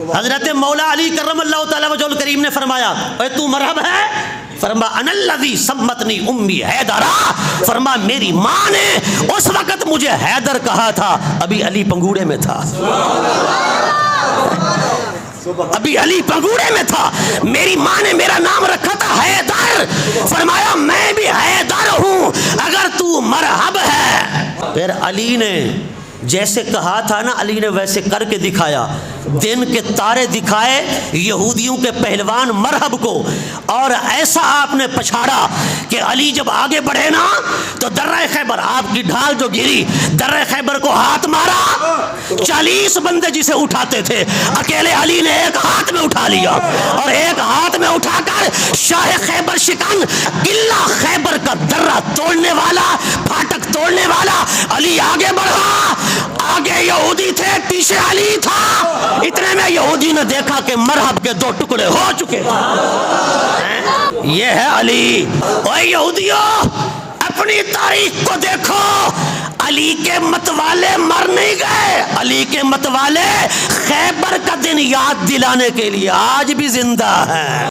حضرت مولا علی کرم اللہ تعالیٰ وجہ الکریم نے فرمایا اے تو مرحب ہے؟ فرما انا الذی سمتنی امی حیدرا، فرما میری ماں نے اس وقت مجھے حیدر کہا تھا، ابھی علی پنگوڑے میں تھا، ابھی علی پنگوڑے میں تھا، میری ماں نے میرا نام رکھا تھا حیدر، فرمایا میں بھی حیدر ہوں اگر تو مرحب ہے۔ پھر علی نے جیسے کہا تھا نا، علی نے ویسے کر کے دکھایا، دن کے تارے دکھائے یہودیوں کے پہلوان مرحب کو، اور ایسا آپ نے پچھاڑا کہ علی جب آگے بڑھے نا تو درہ خیبر، آپ کی ڈھال جو گری، درہ خیبر کو ہاتھ مارا، 40 بندے جسے اٹھاتے تھے اکیلے علی نے ایک ہاتھ میں اٹھا لیا، اور ایک ہاتھ میں اٹھا کر شاہ خیبر شکن، قلعہ خیبر کا درہ توڑنے والا، پھاٹک توڑنے والا علی آگے بڑھا، آگے یہودی تھے، پیچھے علی تھا، اتنے میں یہودی نے دیکھا کہ مرحب کے 2 ٹکڑے ہو چکے، یہ ہے علی۔ اوے یہودیوں، اپنی تاریخ کو دیکھو، علی کے متوالے مر نہیں گئے، علی کے متوالے خیبر کا دن یاد دلانے کے لیے آج بھی زندہ ہیں۔